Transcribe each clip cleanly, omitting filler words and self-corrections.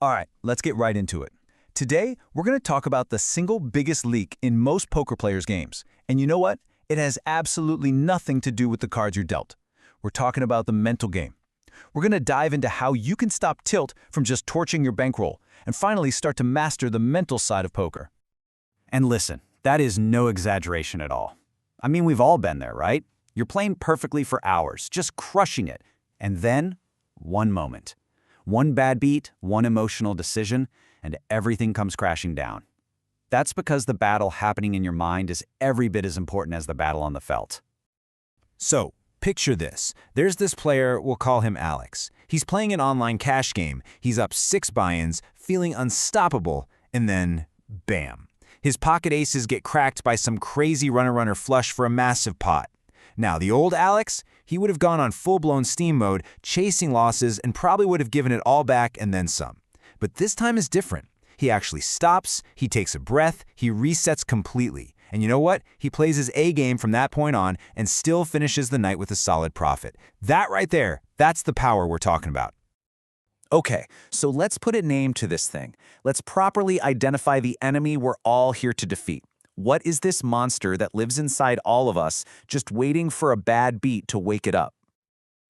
All right, let's get right into it. Today, we're going to talk about the single biggest leak in most poker players' games. And you know what? It has absolutely nothing to do with the cards you're dealt. We're talking about the mental game. We're going to dive into how you can stop tilt from just torching your bankroll and finally start to master the mental side of poker. And listen, that is no exaggeration at all. I mean, we've all been there, right? You're playing perfectly for hours, just crushing it. And then, one moment. One bad beat, one emotional decision, and everything comes crashing down. That's because the battle happening in your mind is every bit as important as the battle on the felt. So, picture this. There's this player, we'll call him Alex. He's playing an online cash game. He's up 6 buy-ins, feeling unstoppable, and then, bam. His pocket aces get cracked by some crazy runner-runner flush for a massive pot. Now, the old Alex, he would have gone on full-blown steam mode, chasing losses, and probably would have given it all back and then some. But this time is different. He actually stops, he takes a breath, he resets completely. And you know what? He plays his A game from that point on and still finishes the night with a solid profit. That right there, that's the power we're talking about. Okay, so let's put a name to this thing. Let's properly identify the enemy we're all here to defeat. What is this monster that lives inside all of us, just waiting for a bad beat to wake it up?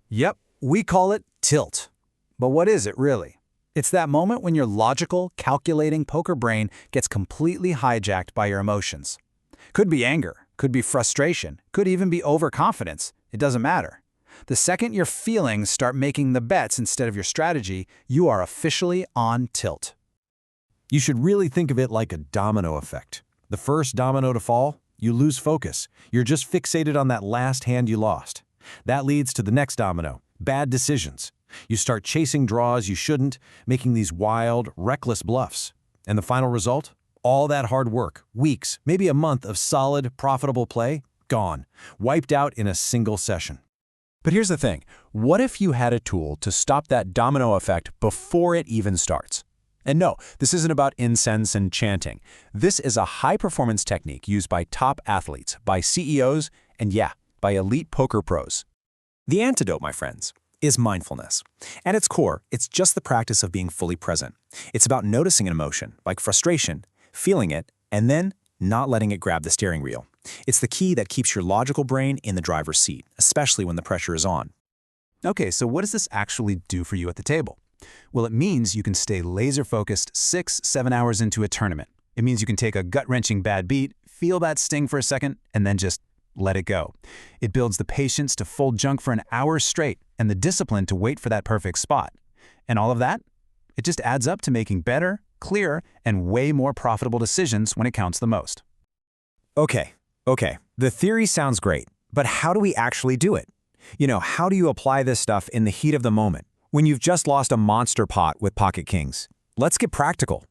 Yep, we call it tilt. But what is it really? It's that moment when your logical, calculating poker brain gets completely hijacked by your emotions. Could be anger, could be frustration, could even be overconfidence. It doesn't matter. The second your feelings start making the bets instead of your strategy, you are officially on tilt. You should really think of it like a domino effect. The first domino to fall, you lose focus. You're just fixated on that last hand you lost. That leads to the next domino, bad decisions. You start chasing draws you shouldn't, making these wild, reckless bluffs. And the final result? All that hard work, weeks, maybe a month of solid, profitable play, gone, wiped out in a single session. But here's the thing, what if you had a tool to stop that domino effect before it even starts? And no, this isn't about incense and chanting. This is a high-performance technique used by top athletes, by CEOs, and yeah, by elite poker pros. The antidote, my friends, is mindfulness. At its core, it's just the practice of being fully present. It's about noticing an emotion, like frustration, feeling it, and then not letting it grab the steering wheel. It's the key that keeps your logical brain in the driver's seat, especially when the pressure is on. Okay, so what does this actually do for you at the table? Well, it means you can stay laser-focused 6-7 hours into a tournament. It means you can take a gut-wrenching bad beat, feel that sting for a second, and then just let it go. It builds the patience to fold junk for an hour straight and the discipline to wait for that perfect spot. And all of that? It just adds up to making better, clearer, and way more profitable decisions when it counts the most. Okay. The theory sounds great, but how do we actually do it? How do you apply this stuff in the heat of the moment, when you've just lost a monster pot with pocket kings? Let's get practical.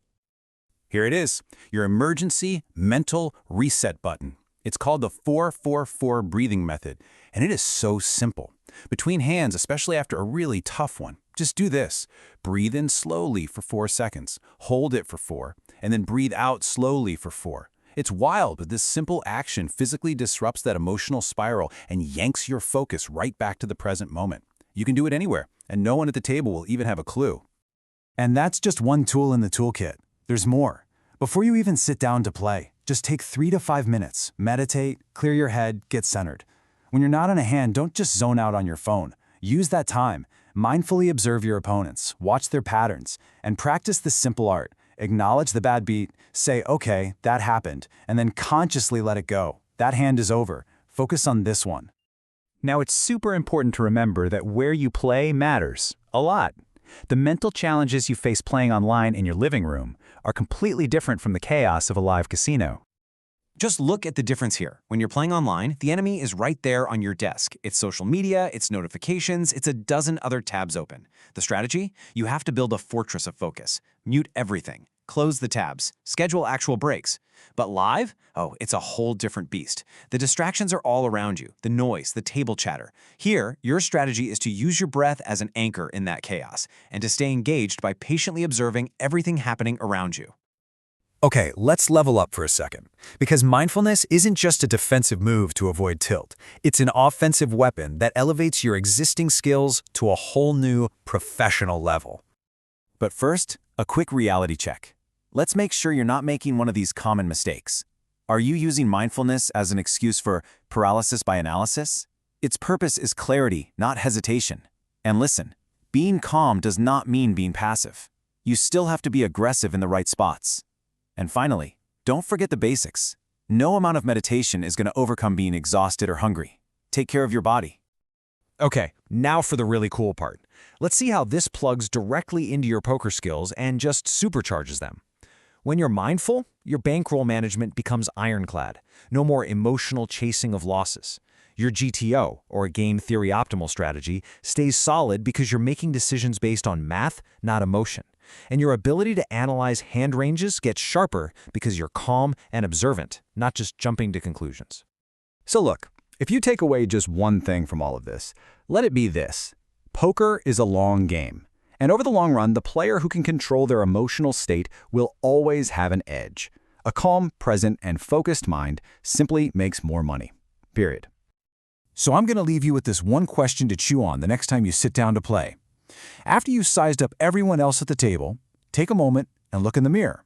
Here it is, your emergency mental reset button. It's called the 4-4-4 breathing method, and it is so simple. Between hands, especially after a really tough one, just do this. Breathe in slowly for 4 seconds, hold it for 4, and then breathe out slowly for 4. It's wild, but this simple action physically disrupts that emotional spiral and yanks your focus right back to the present moment. You can do it anywhere, and no one at the table will even have a clue. And that's just one tool in the toolkit. There's more. Before you even sit down to play, just take 3 to 5 minutes, meditate, clear your head, get centered. When you're not in a hand, don't just zone out on your phone. Use that time. Mindfully observe your opponents, watch their patterns, and practice this simple art. Acknowledge the bad beat, say, okay, that happened, and then consciously let it go. That hand is over. Focus on this one. Now, it's super important to remember that where you play matters a lot. The mental challenges you face playing online in your living room are completely different from the chaos of a live casino. Just look at the difference here. When you're playing online, the enemy is right there on your desk. It's social media, it's notifications, it's a dozen other tabs open. The strategy? You have to build a fortress of focus. Mute everything. Close the tabs. Schedule actual breaks. But live? Oh, it's a whole different beast. The distractions are all around you. The noise, the table chatter. Here, your strategy is to use your breath as an anchor in that chaos and to stay engaged by patiently observing everything happening around you. Okay, let's level up for a second. Because mindfulness isn't just a defensive move to avoid tilt. It's an offensive weapon that elevates your existing skills to a whole new professional level. But first, A quick reality check. Let's make sure you're not making one of these common mistakes. Are you using mindfulness as an excuse for paralysis by analysis? Its purpose is clarity, not hesitation. And listen, being calm does not mean being passive. You still have to be aggressive in the right spots. And finally, don't forget the basics. No amount of meditation is going to overcome being exhausted or hungry. Take care of your body. Okay, now for the really cool part. Let's see how this plugs directly into your poker skills and just supercharges them. When you're mindful, your bankroll management becomes ironclad. No more emotional chasing of losses. Your GTO, or game theory optimal strategy, stays solid because you're making decisions based on math, not emotion. And your ability to analyze hand ranges gets sharper because you're calm and observant, not just jumping to conclusions. So look, if you take away just one thing from all of this, let it be this. Poker is a long game. And over the long run, the player who can control their emotional state will always have an edge. A calm, present, and focused mind simply makes more money. Period. So I'm going to leave you with this one question to chew on the next time you sit down to play. After you've sized up everyone else at the table, take a moment and look in the mirror.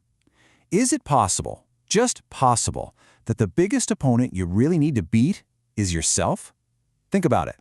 Is it possible, just possible, that the biggest opponent you really need to beat is yourself? Think about it.